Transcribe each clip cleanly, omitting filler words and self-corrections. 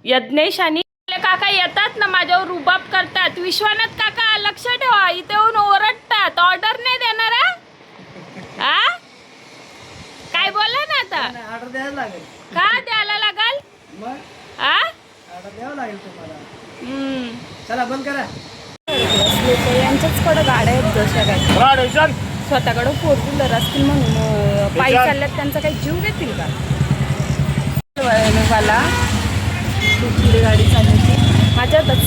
यज्ञेश आणि काका येतात ना माझ्यावर रुबाब करतात. विश्वनाथ काका लक्ष ठेवा, इथे येऊन ओरडतात. ऑर्डर नाही देणार आ? काय बोला ना आता? ऑर्डर द्यायला लागेल. का द्यायला लागल? मग आ? ऑर्डर द्यावं लागेल तुम्हाला. चला बंद करा. यांच्याचकडे गाड्या आहेत जशा काय स्वतःकडे फोर व्हीलर असतील म्हणून पायी चालल्यात, त्यांचा काही जीव घेतील का? मला दुसरी गाडी चालवायची. माझ्या हातात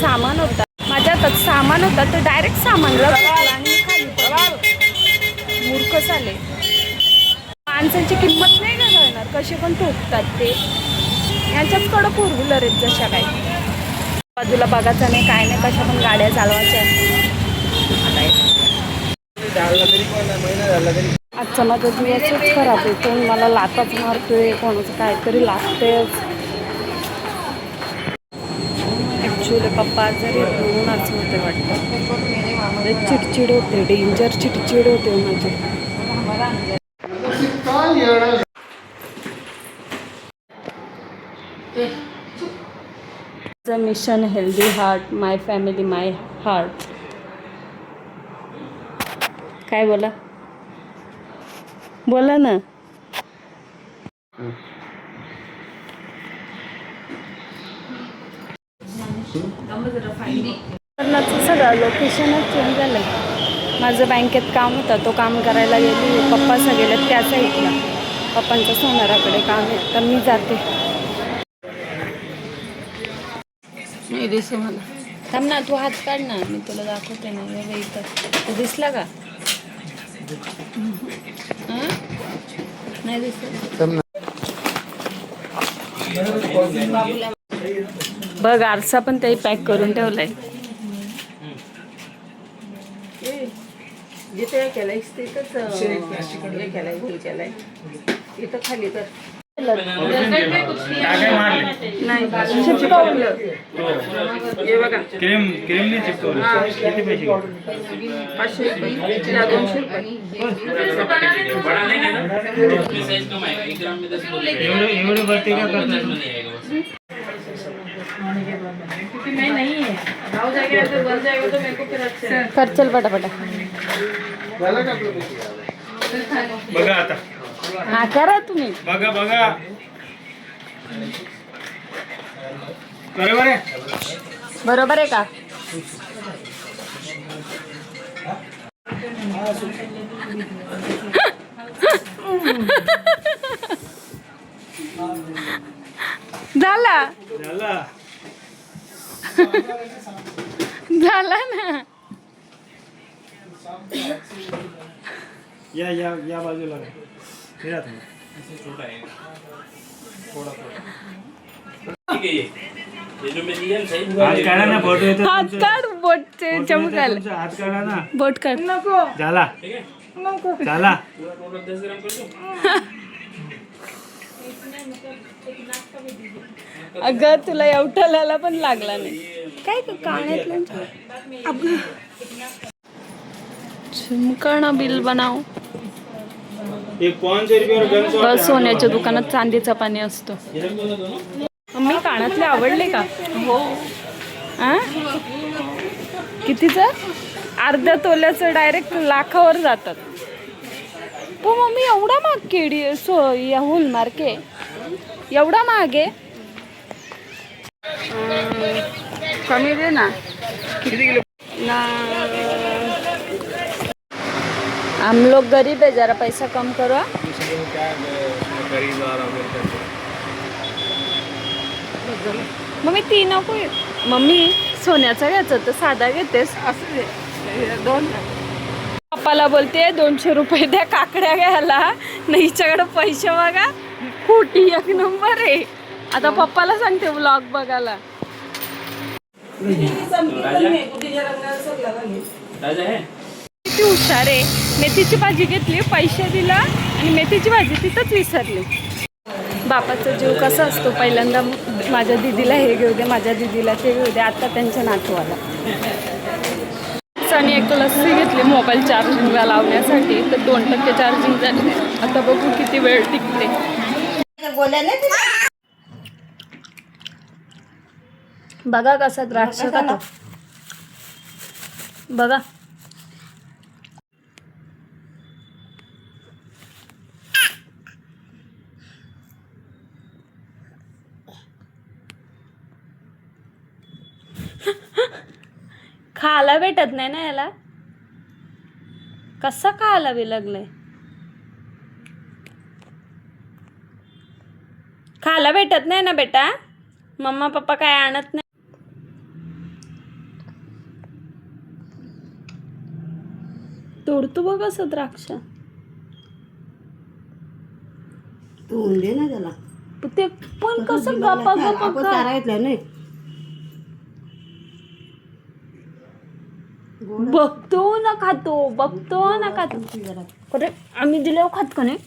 सामान होता तर डायरेक्ट सामान आणि खाली पडलं. मूर्ख झाले. माणसांची किंमत नाही का कळणार, कसे पण ठोकतात ते. यांच्याचकडं फोर व्हीलर आहेत जशा काय. बाजूला बघायचं नाही, काय नाही, कशा पण गाड्या चालवायच्या. आजचा माझा दिवसच खराब आहे. कोण मला लाताच मारतोय, कोणाचं काहीतरी लागतेच. ॲक्च्युली पप्पा आजारी म्हणून असं होते वाटतं. चिडचिड होते, डेंजर चिडचिड होते माझी. मिशन हेल्दी हार्ट, माय फॅमिली माय हार्ट. काय बोला ना. सगळं लोकेशनच चेंज झालं. माझं बँकेत काम होतं, तो काम करायला गेली. पप्पा सगळे त्या साईडला, पप्पांच्या सोनाराकडे काम आहे, तर मी जाते. नाही दिसे मला. थांब ना, तू हात काढ ना, मी तुला दाखवते ना. इथं दिसला का? नाही दिसत. बघ, आरसा पण ते पॅक करून ठेवलाय. जिथे केलाय तिथंच केलाय. इथं खाली तर नाही चिपकवलं. हे बघा, क्रीम नाही चिपकवलं. किती पैसे? 500 रुपये, 200 रुपये. एवढे भरती का करतात? नहीं है, जाएगा तो बन जाएगा तो मेरे को फिर अच्छा है. कर चल पटापटा. बघा आता. हा करा तुम्ही. बघा. बरोबर आहे का? झाला ना. या बाजूला हात काढ, बोट चमकायला. हात काढा ना, बोट काढ. नको झाला. अगं तुला एवढ्याला पण लागला नाही काय? कानातलं झुमकाना बिल बनाव. बस सोन्याच्या दुकानात चांदीचा पाणी असतो. मम्मी कानातले आवडले का? हो. कितीचं? अर्ध्या तोल्याचं डायरेक्ट लाखावर जातात. हो मम्मी, एवढा महाग केडी होलमार्क आहे? एवढा महाग आहे? कमी दे ना. हम लोग गरीब है, जरा पैसा कम करो. मम्मी ती नको. मम्मी सोन्याचा घ्यायचं तर साधा घेतेस. दोन पप्पाला बोलते 200 रुपये द्या काकड्या घ्यायला. नाही हिच्याकडे पैसे बघा. खोटी एक नंबर आहे. आता पप्पाला सांगते व्लॉग बघायला. किती हुशार आहे. मेथीची भाजी घेतली, पैसे दिला आणि मेथीची भाजी तिथंच विसरली. बापाचा जीव कसा असतो. पहिल्यांदा माझ्या दीदीला हे घेऊ दे, माझ्या दीदीला ते घेऊ दे. आता त्यांच्या नातवाला. आणि एक लस्सी घेतली मोबाईल चार्जिंगला लावण्यासाठी, तर 2% चार्जिंग झाली. आता बघू किती वेळ टिकते. बघा कसा द्राक्ष खातो बघा. खायला भेटत नाही ना याला. कसा खायला बी लागलंय. खायला भेटत नाही ना बेटा. मम्मा पप्पा काय आणत नाही. तोडतो बघ असं द्राक्ष. तू दे ना त्याला. ते पण कसं गप्पा गप्पा करायचं नाही. बघतो ना खातो. बघतो ना खातो. कुठे आम्ही दिल्यावर खात का नाही.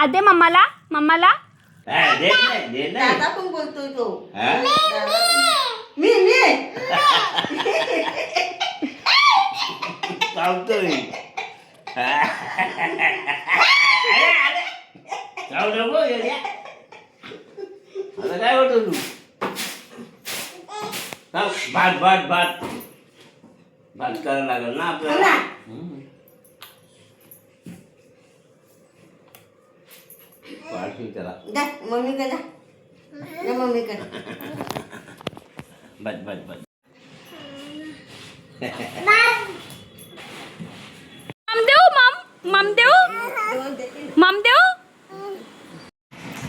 आदे मम्माला. मम्माला दादा पण बोलतोय तो. मी चावतोय. आता काय होतं तू. भात भात भात भात करायला लागल ना आपल्याला. वाढशील त्याला. मम्मी करा. मम्मी करा. भात भात भात.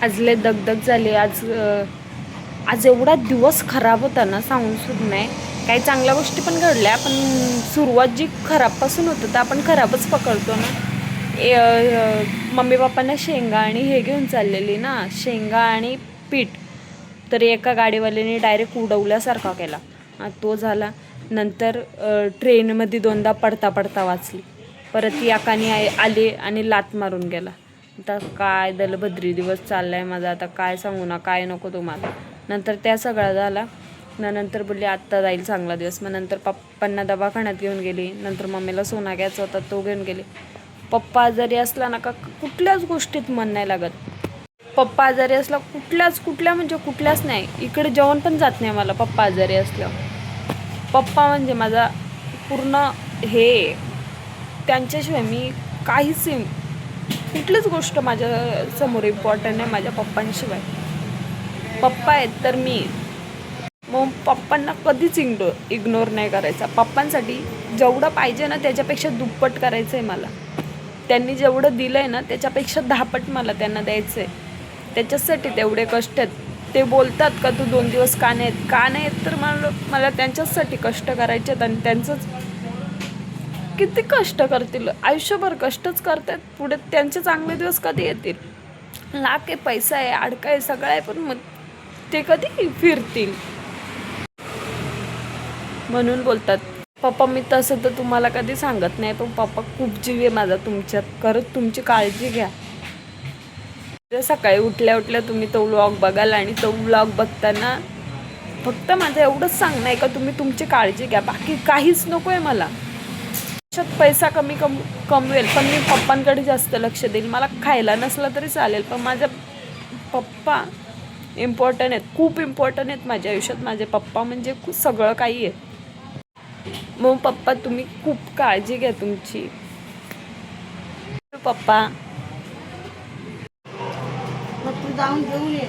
आज लय दगदग झाली. आज एवढा दिवस खराब होता ना सांगून सुद्धा नाही. काही चांगल्या गोष्टी पण घडल्या पण सुरुवात जी खराबपासून होतं तर आपण खराबच पकडतो ना. मम्मी पप्पांना शेंगा आणि हे घेऊन चाललेली ना. शेंगा आणि पीठ. तर एका गाडीवाल्याने डायरेक्ट उडवल्यासारखा केला. तो झाला. नंतर ट्रेनमध्ये 2दा पडता पडता वाचली. परत याकाने आली आणि लात मारून गेला. आता काय दलभद्री दिवस चाललाय माझा. आता काय सांगू ना काय नको तुम्हाला. नंतर त्या सगळा झाला. नंतर बोलली आत्ता जाईल चांगला दिवस. मग नंतर पप्पांना दवाखान्यात घेऊन गेली. नंतर मम्मीला सोना घ्यायचा होता तो घेऊन गेली. पप्पा आजारी असला ना का कुठल्याच गोष्टीत मन नाही लागत. पप्पा आजारी असला कुठल्याच नाही. इकडे जेवण पण जात नाही मला पप्पा आजारी असल्यावर. पप्पा म्हणजे माझा पूर्ण हे. त्यांच्याशिवाय मी काहीच कुठलीच गोष्ट माझ्या समोर इम्पॉर्टंट नाही माझ्या पप्पांशिवाय. पप्पा आहेत तर मी. मग पप्पांना कधीच इग्नोर नाही करायचा. पप्पांसाठी जेवढं पाहिजे ना त्याच्यापेक्षा दुप्पट करायचं आहे मला. त्यांनी जेवढं दिलं आहे ना त्याच्यापेक्षा 10 पट मला त्यांना द्यायचं आहे. त्याच्यासाठी तेवढे कष्ट आहेत. ते बोलतात का तू 2 दिवस का नाही येत तर मला त्यांच्याचसाठी कष्ट करायचे आहेत. आणि त्यांचंच किती कष्ट करतील. आयुष्यभर कष्टच करतात. पुढे त्यांचे चांगले दिवस कधी येतील. लाख आहे पैसा आहे अडका आहे सगळं आहे पण मग ते कधी फिरतील. म्हणून बोलतात पप्पा मी तसं तर तुम्हाला कधी सांगत नाही पण पप्पा खूप जीव आहे माझा तुमच्यात. खरंच तुमची काळजी घ्या. सकाळी उठल्या तुम्ही तो व्लॉग बघाल आणि तो व्लॉग बघताना फक्त माझं एवढंच सांगणं आहे का तुम्ही तुमची काळजी घ्या. बाकी काहीच नको आहे मला. पैसा कमवेल पण मी पप्पांकडे जास्त लक्ष देईल. मला खायला नसला तरी चालेल पण माझे पप्पा इम्पॉर्टंट आहेत. खूप इम्पॉर्टंट आहेत माझ्या आयुष्यात. माझे पप्पा म्हणजे सगळं काही आहे. मग पप्पा तुम्ही खूप काळजी घ्या तुमची. पप्पा मग तू जाऊन घेऊन ये.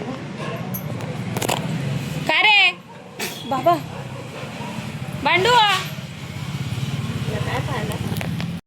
काय रे बाबा भांडू